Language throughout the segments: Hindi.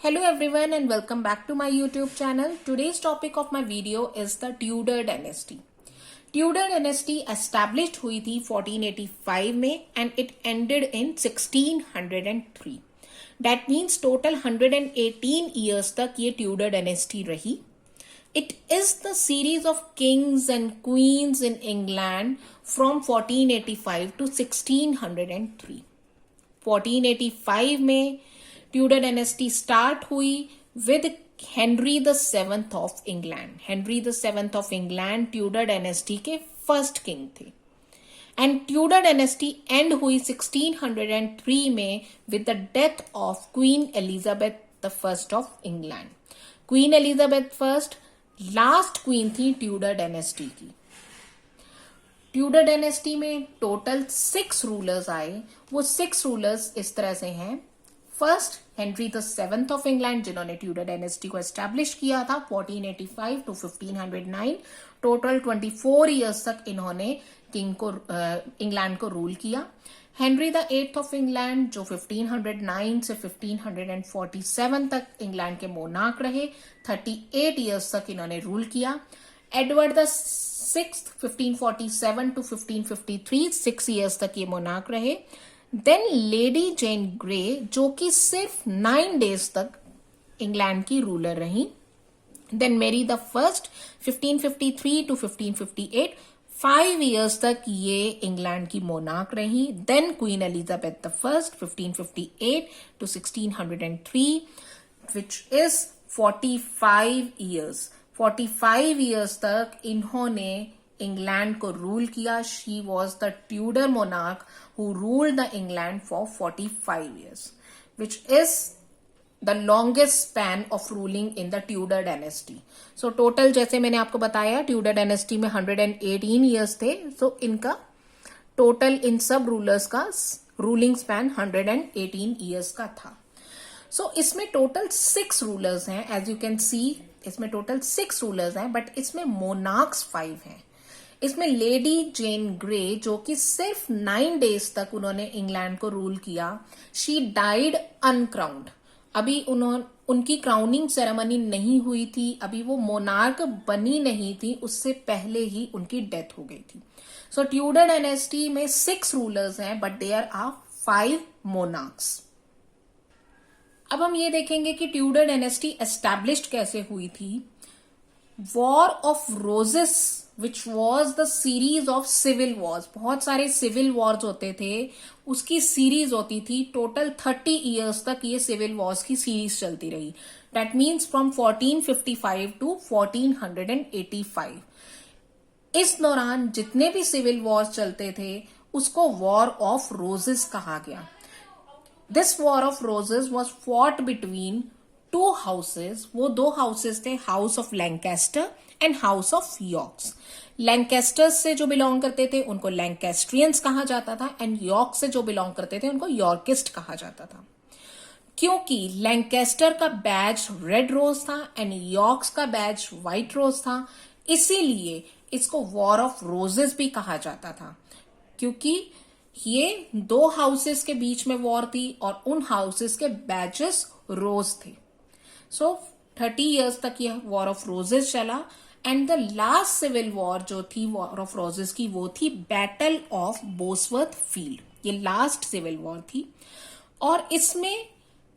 Hello everyone and welcome back to my YouTube channel. Today's topic of my video is the Tudor dynasty. Tudor dynasty established हुई थी 1485 में and it ended in 1603. That means total 118 years तक ये Tudor dynasty रही. It is the series of kings and queens in England from 1485 to 1603. 1485 में ट्यूडर डायनेस्टी स्टार्ट हुई with Henry the seventh of England. Henry the seventh of England Tudor dynasty के फर्स्ट किंग थे एंड ट्यूडर डायनेस्टी एंड हुई 1603 में with the death of queen Elizabeth the first of England. Queen Elizabeth first last queen थी ट्यूडर डायनेस्टी की. ट्यूडर डायनेस्टी में टोटल 6 रूलर्स आए. वो 6 रूलर्स इस तरह से हैं. First Henry the seventh of England जिन्होंने ट्यूडर डायनेस्टी को एस्टैब्लिश किया था 1485 टू 1509. टोटल 24 इयर्स तक इन्होंने किंग को इंग्लैंड को रूल किया. Henry the eighth of England जो 1509 से 1547 तक इंग्लैंड के मोनार्क रहे. 38 इयर्स तक इन्होंने रूल किया. Edward the sixth 1547 to 1553 6 years तक ये मोनार्क रहे. देन लेडी जेन ग्रे जो कि सिर्फ 9 डेज तक इंग्लैंड की रूलर रही. देन मेरी द फर्स्ट 1553 टू 1558 5 इयर्स तक ये इंग्लैंड की मोनार्क रही. Then Queen Elizabeth the first 1558 to 1603 which is 45 years. 45 years तक इन्होंने इंग्लैंड को रूल किया. She was the Tudor monarch who ruled the England for 45 years, which is the longest span of ruling in the Tudor dynasty. So total जैसे मैंने आपको बताया ट्यूडर डायनेस्टी में 118 years थे. So इनका टोटल इन सब रूलर्स का रूलिंग स्पैन 118 years का था. So इसमें टोटल 6 रूलर्स हैं. एज यू कैन सी इसमें टोटल 6 रूलर्स हैं बट इसमें मोनार्क्स 5 हैं. इसमें लेडी जेन ग्रे जो कि सिर्फ 9 डेज तक उन्होंने इंग्लैंड को रूल किया. She died uncrowned. अभी उनकी क्राउनिंग सेरेमनी नहीं हुई थी. अभी वो मोनार्क बनी नहीं थी. उससे पहले ही उनकी डेथ हो गई थी. सो ट्यूडर डायनेस्टी में 6 रूलर्स हैं बट देयर आर 5 मोनार्क्स. अब हम ये देखेंगे कि ट्यूडर डायनेस्टी एस्टैब्लिश्ड कैसे हुई थी. War of Roses which was the series of civil wars. बहुत सारे सिविल वॉर्स होते थे. उसकी सीरीज होती थी. टोटल 30 इयर्स तक ये सिविल वॉर्स की सीरीज चलती रही. That means from 1455 to 1485. इस दौरान जितने भी सिविल वॉर्स चलते थे उसको वॉर ऑफ रोजेस कहा गया. This war of roses was fought between 2 houses. वो 2 हाउसेस थे. House of Lancaster and house of Yorks. Lancasters से जो बिलोंग करते थे उनको लैंकेस्ट्रियंस कहा जाता था एंड यॉर्क से जो बिलोंग करते थे उनको यॉर्किस्ट कहा जाता था. क्योंकि लैंकेस्टर का बैज रेड रोज था एंड यॉर्क्स का बैज व्हाइट रोज था इसीलिए इसको वॉर ऑफ रोजेस भी कहा जाता था. क्योंकि ये 2 हाउसेस के बीच में वॉर थी और उन हाउसेस के बैजेस रोज थे. सो 30 इयर्स तक यह वॉर ऑफ रोजेस चला and the last civil war जो थी वॉर ऑफ रोजेस की वो थी बैटल ऑफ बोसवर्थ फील्ड. ये लास्ट सिविल वॉर थी और इसमें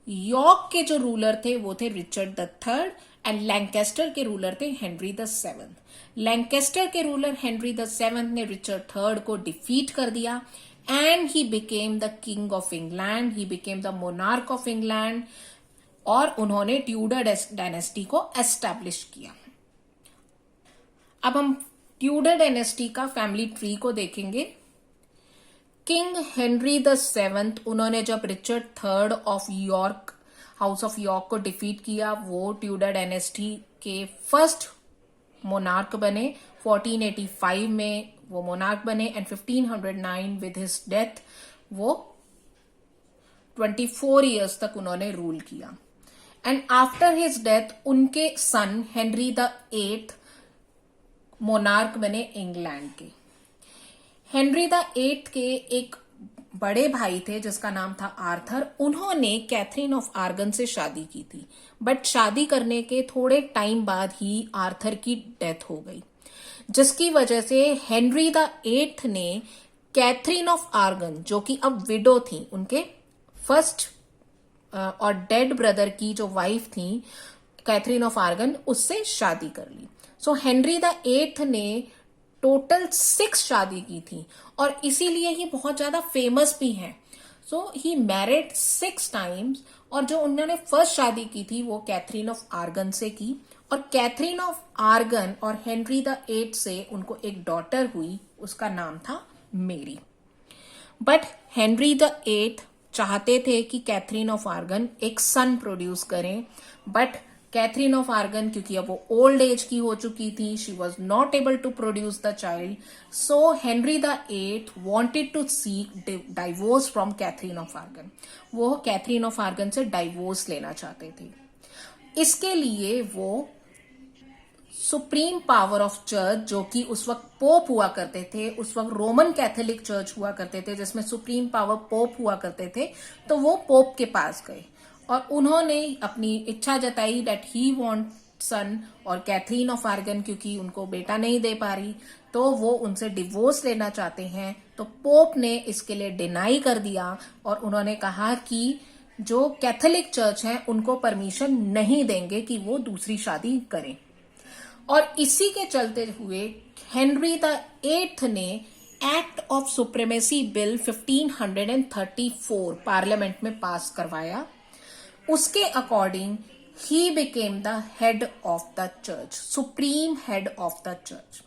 यॉर्क के जो रूलर थे वो थे Richard the third and Lancaster के रूलर थे हेनरी द सेवंथ. लैंकेस्टर के रूलर हेनरी द सेवंथ ने रिचर्ड थर्ड को डिफीट कर दिया and he became the king of England. He became the monarch of England और उन्होंने ट्यूडर डायनेस्टी को एस्टैब्लिश किया. अब हम ट्यूडर डायनेस्टी का फैमिली ट्री को देखेंगे. किंग हेनरी द सेवंथ उन्होंने जब Richard third of York house of York को डिफीट किया वो ट्यूडर डायनेस्टी के फर्स्ट मोनार्क बने. 1485 में वो मोनार्क बने एंड 1509 विद हिज डेथ वो 24 इयर्स तक उन्होंने रूल किया. एंड आफ्टर हिज डेथ उनके सन हेनरी द एट्थ मोनार्क बने इंग्लैंड के. हेनरी द एट्थ के एक बड़े भाई थे जिसका नाम था आर्थर, उन्होंने कैथरीन ऑफ आर्गन से शादी की थी, बट शादी करने के थोड़े टाइम बाद ही आर्थर की डेथ हो गई, जिसकी वजह से हेनरी द एट्थ ने कैथरीन ऑफ आर्गन, जो कि अब विडो थी, उनके फर्स्ट और डेड ब्रदर की जो वाइफ थी कैथरीन ऑफ आर्गन, उससे शादी कर ली। सो हेनरी द एट्थ ने टोटल 6 शादी की थी और इसीलिए ही बहुत ज्यादा फेमस भी है। सो ही मैरिड 6 टाइम्स, और जो उन्होंने फर्स्ट शादी की थी वो कैथरीन ऑफ आर्गन से की, और कैथरीन ऑफ आर्गन और हेनरी द एट्थ से उनको एक डॉटर हुई, उसका नाम था मेरी। बट हेनरी द एट्थ चाहते थे कि कैथरीन ऑफ आर्गन एक सन प्रोड्यूस करें, बट कैथरीन ऑफ आर्गन क्योंकि अब वो ओल्ड एज की हो चुकी थी, she was not able to produce the child, so Henry the eighth wanted to seek divorce from Catherine of Aragon. वो कैथरीन ऑफ आर्गन से डाइवोर्स लेना चाहते थे। इसके लिए वो सुप्रीम पावर ऑफ चर्च, जो कि उस वक्त पोप हुआ करते थे, उस वक्त रोमन कैथोलिक चर्च हुआ करते थे जिसमें सुप्रीम पावर पोप हुआ करते थे, तो वो पोप के पास गए और उन्होंने अपनी इच्छा जताई दैट ही वांट सन, और कैथरीन ऑफ आर्गन क्योंकि उनको बेटा नहीं दे पा रही तो वो उनसे डिवोर्स लेना चाहते हैं। तो पोप ने इसके लिए डिनाई कर दिया और उन्होंने कहा कि जो कैथोलिक चर्च है उनको परमिशन नहीं देंगे कि वो दूसरी शादी करें। और इसी के चलते हुए हेनरी द एट्थ ने act of supremacy bill 1534 parliament में पास करवाया। उसके according he became the head of the church, supreme head of the church.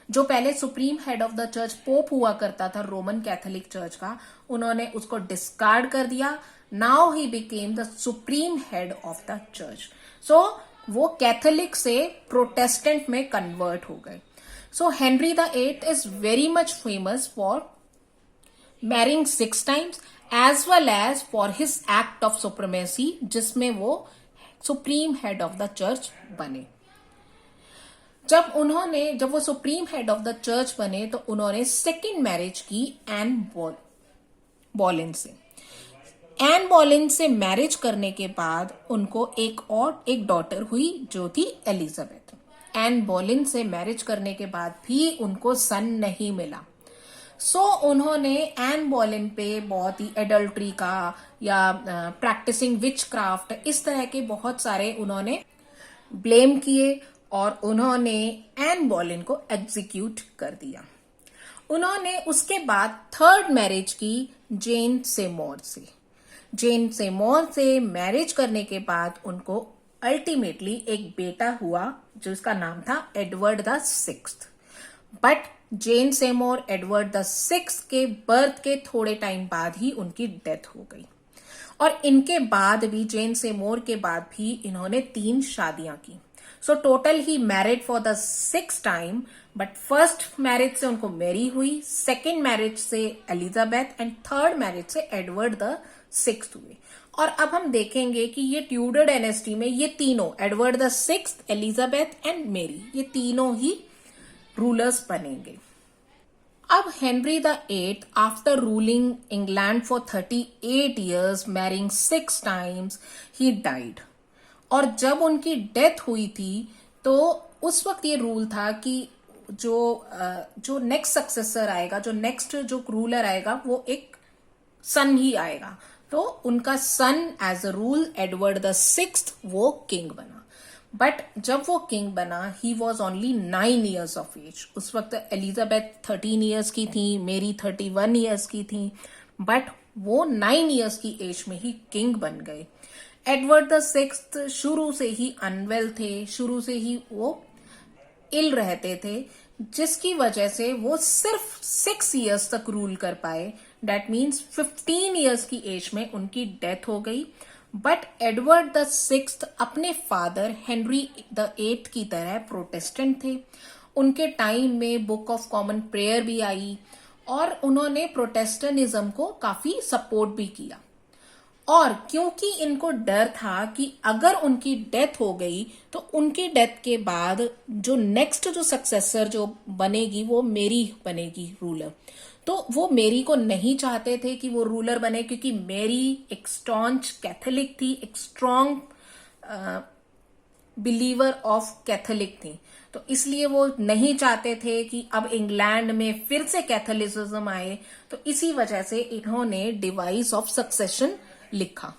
जो पहले supreme head of the church pope हुआ करता था रोमन कैथोलिक चर्च का, उन्होंने उसको डिस्कार्ड कर दिया। Now he became the supreme head of the church. So वो कैथोलिक से प्रोटेस्टेंट में कन्वर्ट हो गए। So Henry the eighth is very much famous for marrying 6 times as well as for his act of supremacy, जिसमें वो supreme head of the church बने। जब वो supreme head of the church बने तो उन्होंने सेकेंड मैरिज की एन बॉलिन से। एन बॉलिन से मैरिज करने के बाद उनको एक डॉटर हुई जो थी एलिजाबेथ। एन बॉलिन से मैरिज करने के बाद भी उनको सन नहीं मिला। सो उन्होंने एन बॉलिन पे बहुत ही एडल्ट्री का या प्रैक्टिसिंग विच क्राफ्ट, इस तरह के बहुत सारे उन्होंने ब्लेम किए और उन्होंने एन बॉलिन को एग्जीक्यूट कर दिया। उन्होंने उसके बाद थर्ड मैरिज की जेन सेमोर से। जेन सेमोर से मैरिज करने के बाद उनको अल्टीमेटली एक बेटा हुआ जिसका नाम था Edward the sixth. But Jane Seymour Edward the sixth के बर्थ के थोड़े टाइम बाद ही उनकी डेथ हो गई। और इनके बाद भी, जेन सेमोर के बाद भी इन्होंने 3 शादियां की। So total he married for the 6th time, but first marriage से उनको मैरी हुई, सेकेंड मैरिज से एलिजाबेथ एंड थर्ड मैरिज से एडवर्ड द सिक्स्थ हुए। और अब हम देखेंगे कि ये ट्यूडर डायनेस्टी में ये तीनों, Edward the sixth, Elizabeth and मेरी, ये तीनों ही रूलर्स बनेंगे। अब Henry the eighth, after ruling England for 38 years, marrying 6 times, he died. और जब उनकी डेथ हुई थी तो उस वक्त ये रूल था कि जो नेक्स्ट सक्सेसर आएगा, जो नेक्स्ट जो रूलर आएगा, वो एक सन ही आएगा। तो उनका son as a rule Edward the sixth वो किंग बना। बट जब वो किंग बना he was only 9 years of age. उस वक्त एलिजाबेथ 13 years की थी, मेरी 31 years की थी, बट वो 9 years की एज में ही किंग बन गए। एडवर्ड द सिक्स्थ शुरू से ही अनवेल थे, शुरू से ही वो इल रहते थे, जिसकी वजह से वो सिर्फ 6 years तक रूल कर पाए। डेट मीन्स 15 years की एज में उनकी डेथ हो गई। बट एडवर्ड द सिक्स्थ अपने फादर हेनरी द एट्थ की तरह प्रोटेस्टेंट थे। उनके टाइम में बुक ऑफ कॉमन प्रेयर भी आई और उन्होंने प्रोटेस्टेंटिज्म को काफी सपोर्ट भी किया। और क्योंकि इनको डर था कि अगर उनकी डेथ हो गई तो उनकी डेथ के बाद जो नेक्स्ट जो सक्सेसर जो बनेगी वो मेरी बनेगी रूलर। तो वो मेरी को नहीं चाहते थे कि वो रूलर बने, क्योंकि मेरी एक स्टॉन्च कैथोलिक थी, एक स्ट्रॉन्ग बिलीवर ऑफ कैथोलिक थी। तो इसलिए वो नहीं चाहते थे कि अब इंग्लैंड में फिर से कैथोलिसिज्म आए। तो इसी वजह से इन्होंने डिवाइस ऑफ सक्सेशन लिखा।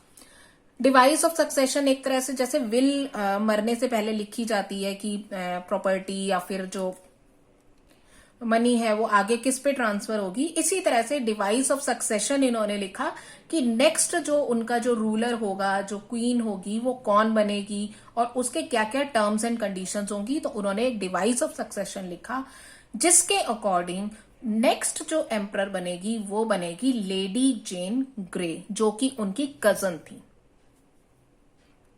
डिवाइस ऑफ सक्सेशन एक तरह से जैसे विल मरने से पहले लिखी जाती है कि प्रॉपर्टी या फिर जो मनी है वो आगे किस पे ट्रांसफर होगी, इसी तरह से डिवाइस ऑफ सक्सेशन इन्होंने लिखा कि नेक्स्ट जो उनका जो रूलर होगा, जो क्वीन होगी, वो कौन बनेगी और उसके क्या क्या टर्म्स एंड कंडीशंस होंगी। तो उन्होंने एक डिवाइस ऑफ सक्सेशन लिखा जिसके अकॉर्डिंग नेक्स्ट जो एम्परर बनेगी वो बनेगी लेडी जेन ग्रे, जो कि उनकी कजन थी।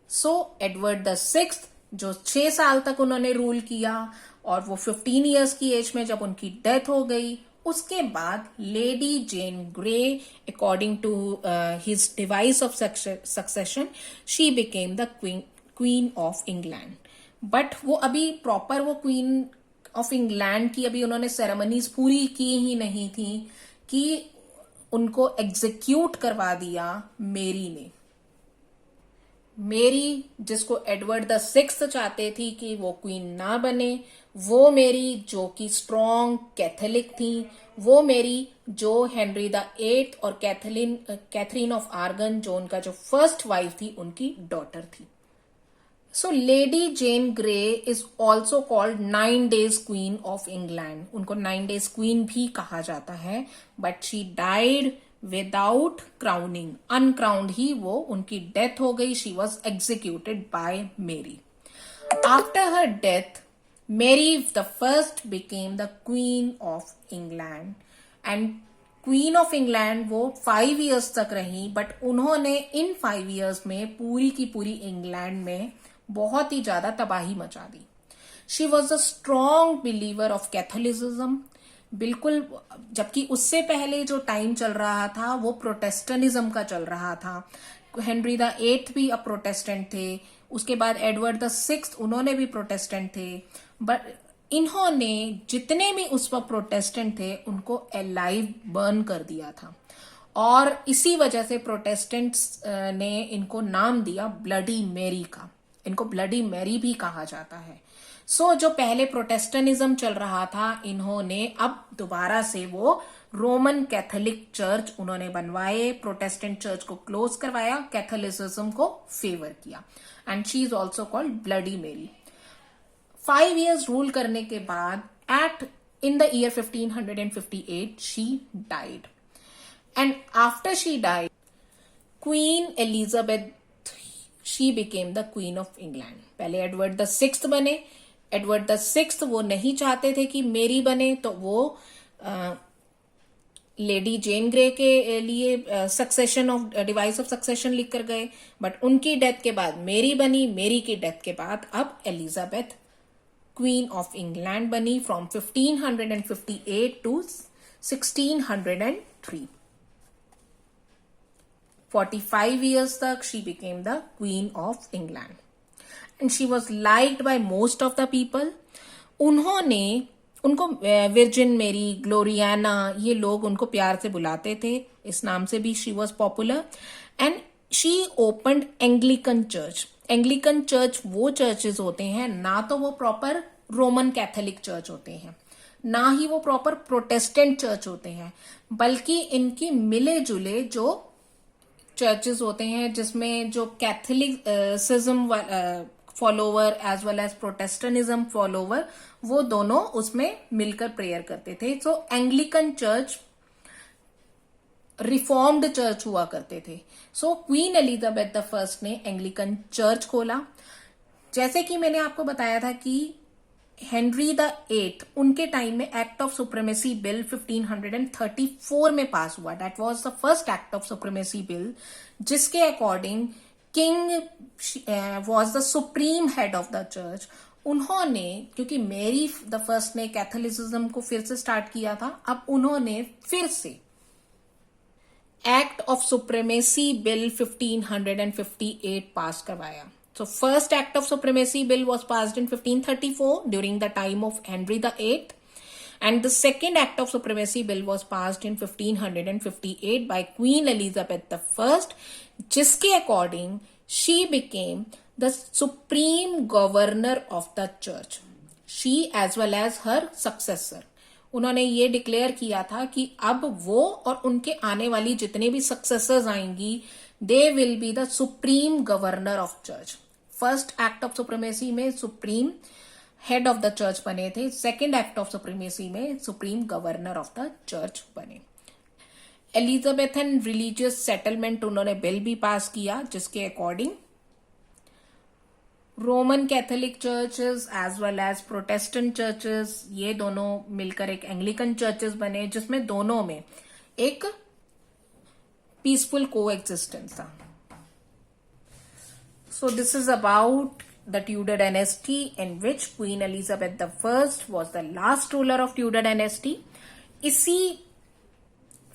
सो एडवर्ड द सिक्स्थ जो 6 साल तक उन्होंने रूल किया और वो 15 इयर्स की एज में जब उनकी डेथ हो गई, उसके बाद Lady Jane Grey according to his device of succession she became the queen of England. But वो अभी प्रॉपर वो क्वीन ऑफ इंग्लैंड की अभी उन्होंने सेरेमनीज पूरी की ही नहीं थी कि उनको एग्जीक्यूट करवा दिया मेरी ने। मेरी, जिसको एडवर्ड द सिक्स्थ चाहते थी कि वो क्वीन ना बने, वो मेरी जो कि स्ट्रॉन्ग कैथोलिक थी, वो मेरी जो हेनरी द एट्थ और कैथरीन ऑफ आर्गन जो उनका जो फर्स्ट वाइफ थी उनकी डॉटर थी। So Lady Jane Grey is also called 9 days queen of England. उनको 9 days क्वीन भी कहा जाता है, but she died without crowning, uncrowned ही वो उनकी डेथ हो गई। She was executed by Mary. After her death Mary the first became the queen of England and queen of England वो 5 years तक रही, बट उन्होंने इन 5 years में पूरी की पूरी इंग्लैंड में बहुत ही ज्यादा तबाही मचा दी। She was a strong believer of Catholicism, बिल्कुल, जबकि उससे पहले जो टाइम चल रहा था वो प्रोटेस्टेंटिज्म का चल रहा था। हेनरी द एट्थ भी अब प्रोटेस्टेंट थे, उसके बाद एडवर्ड द सिक्स्थ उन्होंने भी प्रोटेस्टेंट थे, बट इन्होंने जितने भी उस वक्त प्रोटेस्टेंट थे उनको अलाइव बर्न कर दिया था। और इसी वजह से प्रोटेस्टेंट्स ने इनको नाम दिया ब्लडी मैरी का। इनको ब्लडी मैरी भी कहा जाता है। सो जो पहले प्रोटेस्टेंटिज्म चल रहा था, इन्होंने अब दोबारा से वो रोमन कैथोलिक चर्च उन्होंने बनवाए, प्रोटेस्टेंट चर्च को क्लोज करवाया, कैथोलिसिज्म को फेवर किया, and she is also called Bloody Mary. 5 years rule करने के बाद in the year 1558 she died, and after she died Queen Elizabeth she became the Queen of England। पहले एडवर्ड द सिक्स्थ बने। एडवर्ड द सिक्स्थ वो नहीं चाहते थे कि मेरी बने, तो वो लेडी जेन ग्रे के लिए succession of device of succession लिख कर गए, बट उनकी डेथ के बाद मेरी बनी। मेरी की डेथ के बाद अब एलिजाबेथ क्वीन ऑफ इंग्लैंड बनी फ्रॉम 1558 to 1603। 45 years तक she became the Queen of England and she was liked by most of the people। उनको विर्जिन मेरी, ग्लोरियाना, ये लोग उनको प्यार से बुलाते थे, इस नाम से भी she was popular. And she opened Anglican church. Anglican church वो चर्चेज होते हैं, ना तो वो प्रॉपर रोमन कैथोलिक चर्च होते हैं, ना ही वो प्रॉपर प्रोटेस्टेंट चर्च होते हैं, बल्कि इनकी मिले जुले जो चर्चेज होते हैं जिसमें जो Catholicism follower as well as Protestantism follower वो दोनों उसमें मिलकर प्रेयर करते थे। So Anglican church reformed church हुआ करते थे। So queen Elizabeth the first ने एंग्लिकन चर्च खोला। जैसे कि मैंने आपको बताया था कि हेनरी द एट्थ उनके टाइम में एक्ट ऑफ सुप्रीमेसी बिल 1534 में पास हुआ। That was the first act of supremacy bill, जिसके according king was the supreme head of the church. उन्होंने, क्योंकि मेरी द फर्स्ट ने कैथोलिसिज्म को फिर से स्टार्ट किया था, अब उन्होंने फिर से एक्ट ऑफ सुप्रीमेसी बिल 1558 पास करवाया। So first act of supremacy bill was passed in 1534 during the time of Henry the Eighth, And the second Act of Supremacy Bill was passed in 1558 by Queen Elizabeth I, जिसके according she became the supreme governor of the church. She as well as her successor. उन्होंने ये डिक्लेयर किया था कि अब वो और उनके आने वाली जितने भी सक्सेसर्स आएंगी, they will be the supreme governor of church. First act of supremacy में supreme head of the church बने थे, सेकेंड एक्ट ऑफ सुप्रीमेसी में supreme governor of the church बने. एलिजाबेथन रिलीजियस सेटलमेंट उन्होंने बिल भी पास किया, जिसके according Roman Catholic churches as well as Protestant churches, ये दोनों मिलकर एक एंग्लिकन चर्चेस बने, जिसमें दोनों में एक पीसफुल को एग्जिस्टेंस था. So this is about the Tudor dynasty in which queen Elizabeth the first was the last ruler of Tudor dynasty. इसी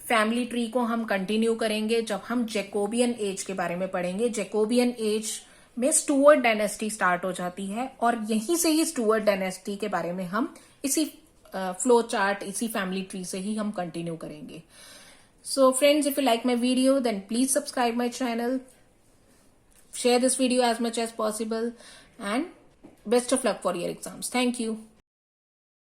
फैमिली ट्री को हम कंटिन्यू करेंगे जब हम जैकोबियन एज के बारे में पढ़ेंगे. जैकोबियन एज में स्टुअर्ट डायनेस्टी स्टार्ट हो जाती है और यहीं से ही स्टुअर्ट डायनेस्टी के बारे में हम इसी फ्लो चार्ट, इसी फैमिली ट्री से ही हम कंटिन्यू करेंगे. So friends, if you like my video then please subscribe my channel, share this video as much as possible, and best of luck for your exams. Thank you.